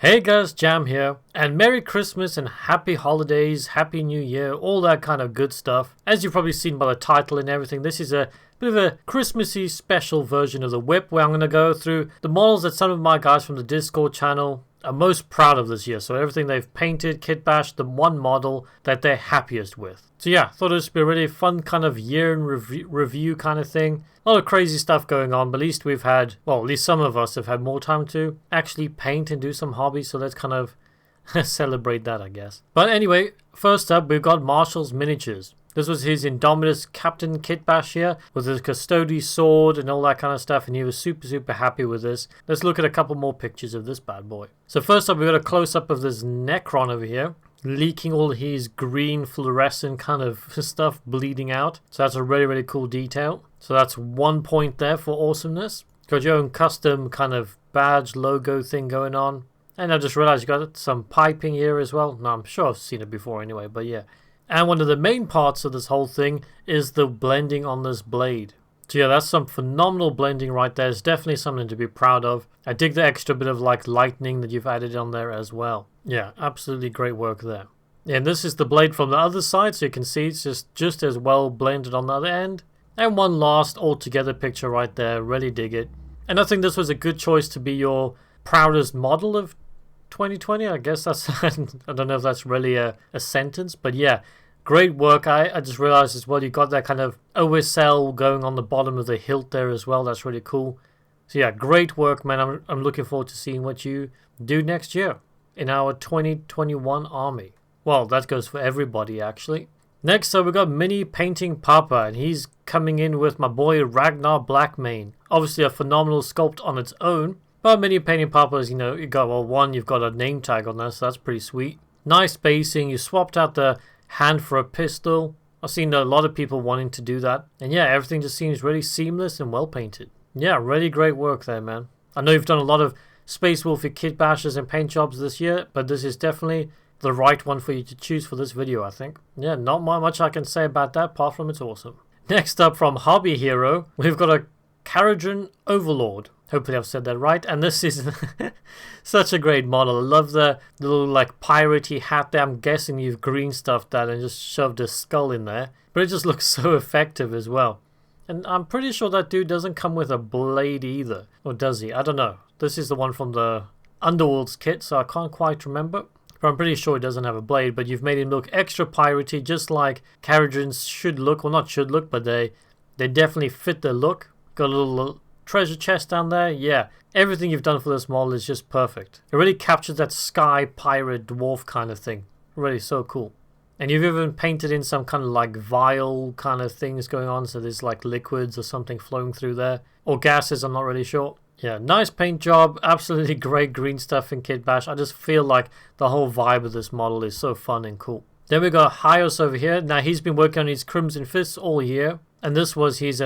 Hey guys, Jam here, and Merry Christmas and Happy Holidays, Happy New Year, all that kind of good stuff. As you've probably seen by the title and everything, this is a bit of a Christmassy special version of the WiP where I'm going to go through the models that some of my guys from the Discord channel are most proud of this year. So everything they've painted, kit bashed, the one model that they're happiest with. So yeah, thought it would be a really fun kind of year in review kind of thing. A lot of crazy stuff going on, but at least we've had, well, at least some of us have had more time to actually paint and do some hobbies, so let's kind of celebrate that, I guess. But anyway, first up, we've got Marshall's Miniatures. This was his Indominus Captain kit bash here, with his Custody sword and all that kind of stuff, and he was super happy with this. Let's look at a couple more pictures of this bad boy. So first up, we've got a close-up of this Necron over here, leaking all his green fluorescent kind of stuff bleeding out. So that's a really cool detail. So that's 1 point there for awesomeness. Got your own custom kind of badge logo thing going on. And I just realized you got some piping here as well. No, I'm sure I've seen it before anyway, but yeah. And one of the main parts of this whole thing is the blending on this blade. So yeah, that's some phenomenal blending right there. It's definitely something to be proud of. I dig the extra bit of like lightning that you've added on there as well. Yeah, absolutely great work there. And this is the blade from the other side, so you can see it's just as well blended on the other end. And one last all-together picture right there. Really dig it. And I think this was a good choice to be your proudest model of 2020. I guess that's, I don't know if that's really a sentence, but yeah, great work. I just realized as well, you got that kind of OSL going on the bottom of the hilt there as well. That's really cool. So yeah, great work, man. I'm looking forward to seeing what you do next year in our 2021 army. Well, that goes for everybody, actually. Next up, we got Mini Painting Papa, and he's coming in with my boy Ragnar Blackmane. Obviously a phenomenal sculpt on its own, but Mini Painting Papa is, you know, you got, well, one, you've got a name tag on there, so that's pretty sweet. Nice spacing. You swapped out the hand for a pistol. I've seen a lot of people wanting to do that. And yeah, everything just seems really seamless and well painted. Yeah, really great work there, man. I know you've done a lot of Space Wolfie kit bashes and paint jobs this year, but this is definitely the right one for you to choose for this video, I think. Yeah, not much I can say about that apart from it's awesome. Next up from Hobby Hero, we've got a Karajan Overlord. Hopefully I've said that right. And this is such a great model. I love the little like piratey hat there. I'm guessing you've green stuffed that and just shoved a skull in there. But it just looks so effective as well. And I'm pretty sure that dude doesn't come with a blade either. Or does he? I don't know. This is the one from the Underworld's kit, so I can't quite remember. But I'm pretty sure he doesn't have a blade, but you've made him look extra piratey, just like Karajans should look. Well, not should look, but they definitely fit the look. Got a little treasure chest down there. Yeah, everything you've done for this model is just perfect. It really captures that sky pirate dwarf kind of thing. Really so cool. And you've even painted in some kind of like vial kind of things going on, so there's like liquids or something flowing through there. Or gases, I'm not really sure. Yeah, nice paint job. Absolutely great green stuff in Kit Bash. I just feel like the whole vibe of this model is so fun and cool. Then we got Hyos over here. Now he's been working on his Crimson Fists all year. And this was his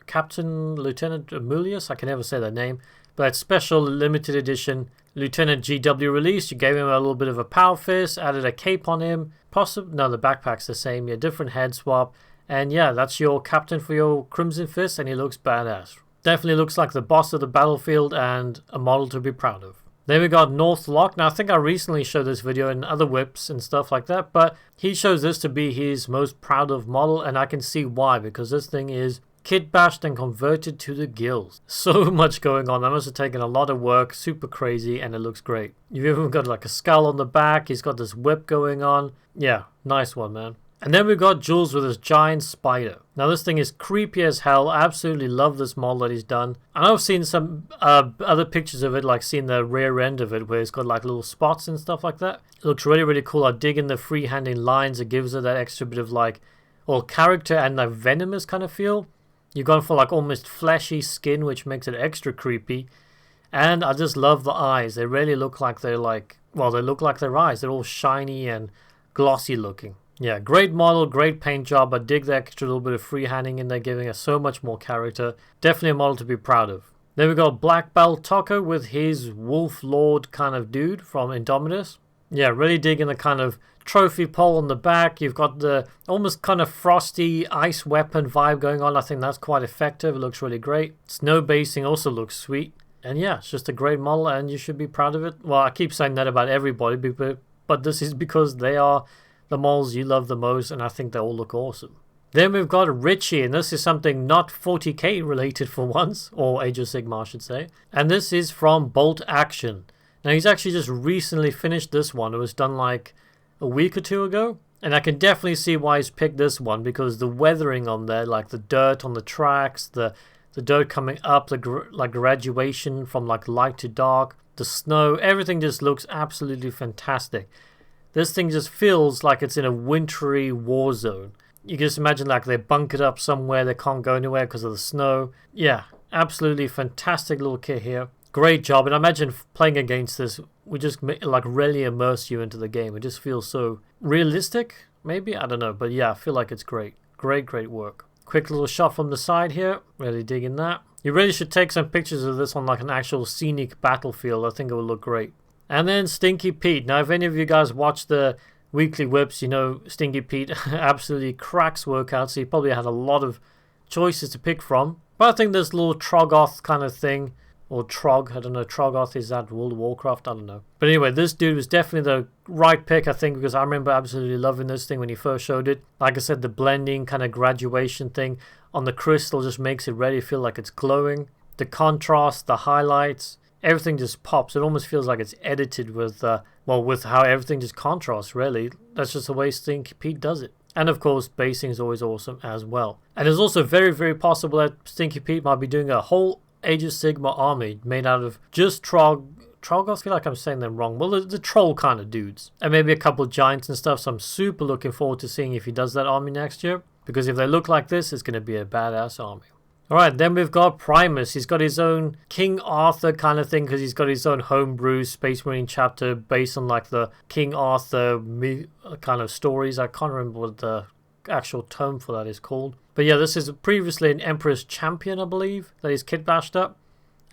Captain Lieutenant Julius. I can never say that name. But special limited edition Lieutenant GW release. You gave him a little bit of a power fist. Added a cape on him. No, the backpack's the same. Yeah, different head swap. And yeah, that's your captain for your Crimson Fist. And he looks badass. Definitely looks like the boss of the battlefield and a model to be proud of. Then we got Loch. Now I think I recently showed this video in other WiPs and stuff like that, but he shows this to be his most proud of model, and I can see why, because this thing is kit bashed and converted to the gills. So much going on. That must have taken a lot of work, super crazy, and it looks great. You've even got like a skull on the back. He's got this whip going on. Yeah, nice one, man. And then we've got Jules with his giant spider. Now this thing is creepy as hell. I absolutely love this model that he's done. And I've seen some other pictures of it, like seeing the rear end of it where it's got like little spots and stuff like that. It looks really cool. I dig in the freehanding lines. It gives it that extra bit of like, well, character and like venomous kind of feel. You've gone for like almost fleshy skin, which makes it extra creepy. And I just love the eyes. They really look like they're like, well, they look like their eyes. They're all shiny and glossy looking. Yeah, great model, great paint job. I dig the extra little bit of freehanding in there, giving us so much more character. Definitely a model to be proud of. Then we got Black Belt Taco with his Wolf Lord kind of dude from Indominus. Yeah, really digging the kind of trophy pole on the back. You've got the almost kind of frosty ice weapon vibe going on. I think that's quite effective. It looks really great. Snow basing also looks sweet. And yeah, it's just a great model and you should be proud of it. Well, I keep saying that about everybody, but this is because they are the models you love the most, and I think they all look awesome. Then we've got Richie, and this is something not 40k related for once, or Age of Sigmar I should say. And this is from Bolt Action. Now he's actually just recently finished this one. It was done like a week or two ago. And I can definitely see why he's picked this one, because the weathering on there, like the dirt on the tracks, the dirt coming up, like graduation from like light to dark, the snow, everything just looks absolutely fantastic. This thing just feels like it's in a wintry war zone. You can just imagine like they're bunkered up somewhere, they can't go anywhere because of the snow. Yeah, absolutely fantastic little kit here. Great job, and I imagine playing against this, we just like really immerse you into the game. It just feels so realistic, maybe? I don't know, but yeah, I feel like it's great. Great work. Quick little shot from the side here, really digging that. You really should take some pictures of this on like an actual scenic battlefield. I think it will look great. And then Stinky Pete. Now, if any of you guys watch the Weekly WiPs, you know Stinky Pete absolutely cracks workouts, so he probably had a lot of choices to pick from. But I think this little Troggoth kind of thing, or Trog, I don't know, Troggoth, is that World of Warcraft? I don't know. But anyway, this dude was definitely the right pick, I think, because I remember absolutely loving this thing when he first showed it. Like I said, the blending kind of graduation thing on the crystal just makes it really feel like it's glowing. The contrast, the highlights, everything just pops. It almost feels like it's edited with, with how everything just contrasts, really. That's just the way Stinky Pete does it. And of course, basing is always awesome as well. And it's also very possible that Stinky Pete might be doing a whole Age of Sigmar army made out of just Trog. I feel like I'm saying them wrong. Well, the troll kind of dudes. And maybe a couple of giants and stuff. So I'm super looking forward to seeing if he does that army next year. Because if they look like this, it's going to be a badass army. Alright, then we've got Primus. He's got his own King Arthur kind of thing, because he's got his own homebrew Space Marine chapter based on like the King Arthur kind of stories. I can't remember what the actual term for that is called. But yeah, this is previously an Emperor's Champion, I believe, that he's kit bashed up.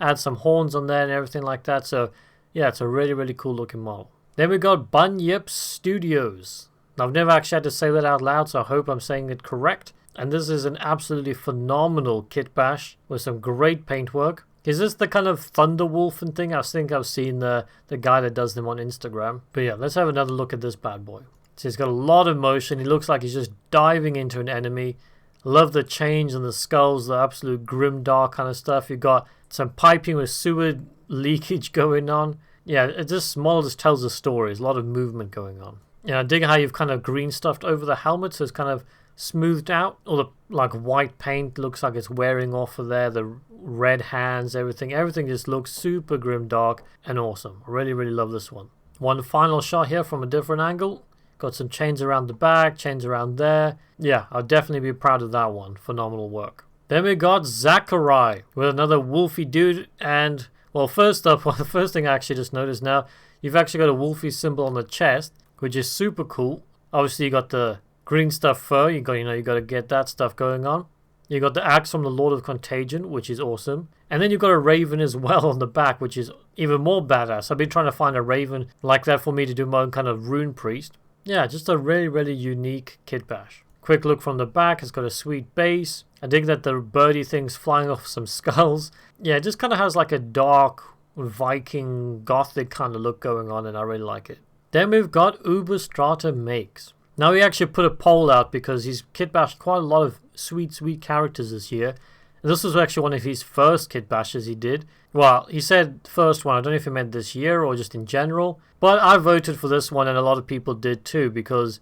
Add some horns on there and everything like that. So yeah, it's a really cool looking model. Then we got WiP Studios. Now, I've never actually had to say that out loud, so I hope I'm saying it correct. And this is an absolutely phenomenal kit bash with some great paintwork. Is this the kind of Thunderwolf and thing? I think I've seen the guy that does them on Instagram. But yeah, let's have another look at this bad boy. So he's got a lot of motion. He looks like he's just diving into an enemy. Love the chains and the skulls, the absolute grim dark kind of stuff. You've got some piping with sewer leakage going on. Yeah, this model just tells a story. There's a lot of movement going on. Yeah, I dig how you've kind of green stuffed over the helmet, so it's kind of smoothed out. All the like white paint looks like it's wearing off of there. The red hands, everything just looks super grim dark and awesome. I really love this one. One final shot here from a different angle. Got some chains around the back, chains around there. Yeah, I'll definitely be proud of that one. Phenomenal work. Then we got Zachariah with another wolfy dude. And, well, first up, the first thing I actually just noticed now, you've actually got a wolfy symbol on the chest, which is super cool. Obviously, you got the green stuff fur. You got to get that stuff going on. You got the axe from the Lord of Contagion, which is awesome. And then you've got a raven as well on the back, which is even more badass. I've been trying to find a raven like that for me to do my own kind of rune priest. Yeah, just a really unique kit bash. Quick look from the back. It's got a sweet base. I dig that the birdie thing's flying off some skulls. Yeah, it just kind of has like a dark Viking gothic kind of look going on, and I really like it. Then we've got Uber Strata Makes. Now he actually put a poll out because he's kit bashed quite a lot of sweet characters this year. And this was actually one of his first kit bashes he did. Well, he said first one. I don't know if he meant this year or just in general. But I voted for this one, and a lot of people did too, because,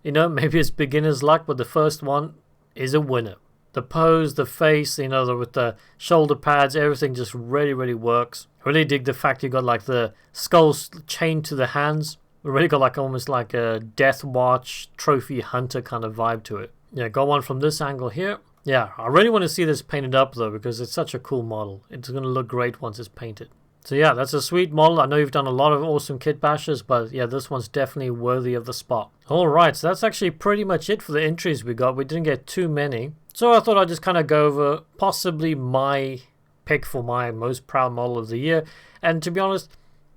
you know, maybe it's beginner's luck, but the first one is a winner. The pose, the face, you know, with the shoulder pads, everything just really works. I really dig the fact you got like the skulls chained to the hands. We really got like almost like a Death Watch trophy hunter kind of vibe to it. Yeah, got one from this angle here. Yeah, I really want to see this painted up though, because it's such a cool model. It's going to look great once it's painted. So yeah, that's a sweet model. I know you've done a lot of awesome kit bashes, but yeah, this one's definitely worthy of the spot. Alright, so that's actually pretty much it for the entries we got. We didn't get too many. So I thought I'd just kind of go over possibly my pick for my most proud model of the year. And to be honest,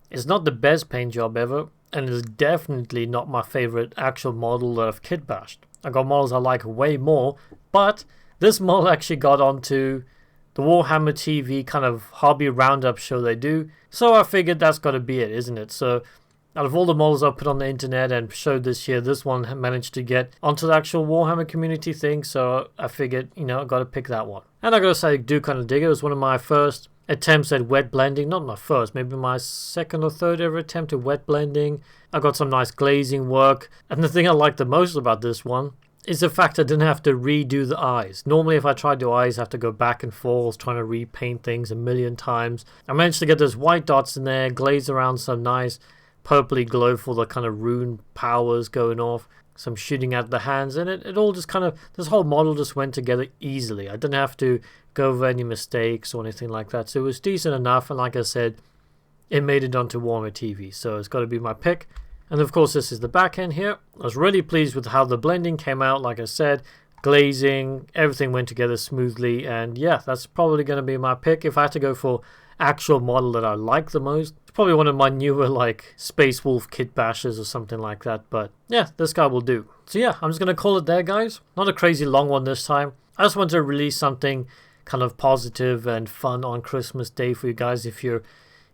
it's not the best paint job ever, and it's definitely not my favorite actual model that I've kit bashed. I got models I like way more, but this model actually got onto the Warhammer TV kind of hobby roundup show they do. So I figured that's got to be it, isn't it? So out of all the models I put on the internet and showed this year, this one managed to get onto the actual Warhammer community thing. So I figured, you know, I got to pick that one. And I got to say, I do kind of dig it. It was one of my first attempts at wet blending. Not my first, maybe my second or third ever attempt at wet blending. I got some nice glazing work. And the thing I like the most about this one is the fact I didn't have to redo the eyes. Normally if I tried to do eyes, I have to go back and forth trying to repaint things a million times. I managed to get those white dots in there, glaze around some nice purpley glow for the kind of rune powers going off, some shooting at the hands, and it all just kind of, this whole model just went together easily. I didn't have to go over any mistakes or anything like that, so it was decent enough. And like I said, it made it onto Warhammer TV, so it's got to be my pick. And of course this is the back end here. I was really pleased with how the blending came out. Like I said, glazing, everything went together smoothly, and yeah, that's probably going to be my pick. If I had to go for actual model that I like the most, it's probably one of my newer like Space Wolf kit bashes or something like that, but yeah, this guy will do. So yeah, I'm just going to call it there, guys. Not a crazy long one this time. I just want to release something kind of positive and fun on Christmas Day for you guys. If you're,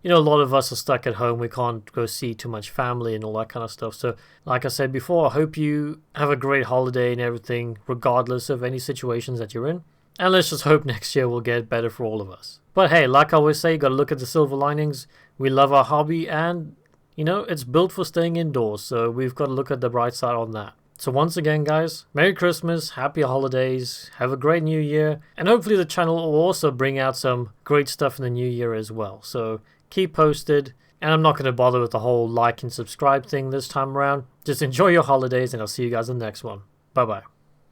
you know, a lot of us are stuck at home. We can't go see too much family and all that kind of stuff. So like I said before, I hope you have a great holiday and everything, regardless of any situations that you're in. And let's just hope next year will get better for all of us. But hey, like I always say, you got to look at the silver linings. We love our hobby and, you know, it's built for staying indoors. So we've got to look at the bright side on that. So once again, guys, Merry Christmas, Happy Holidays, have a great New Year. And hopefully the channel will also bring out some great stuff in the New Year as well. So keep posted. And I'm not going to bother with the whole like and subscribe thing this time around. Just enjoy your holidays and I'll see you guys in the next one. Bye-bye.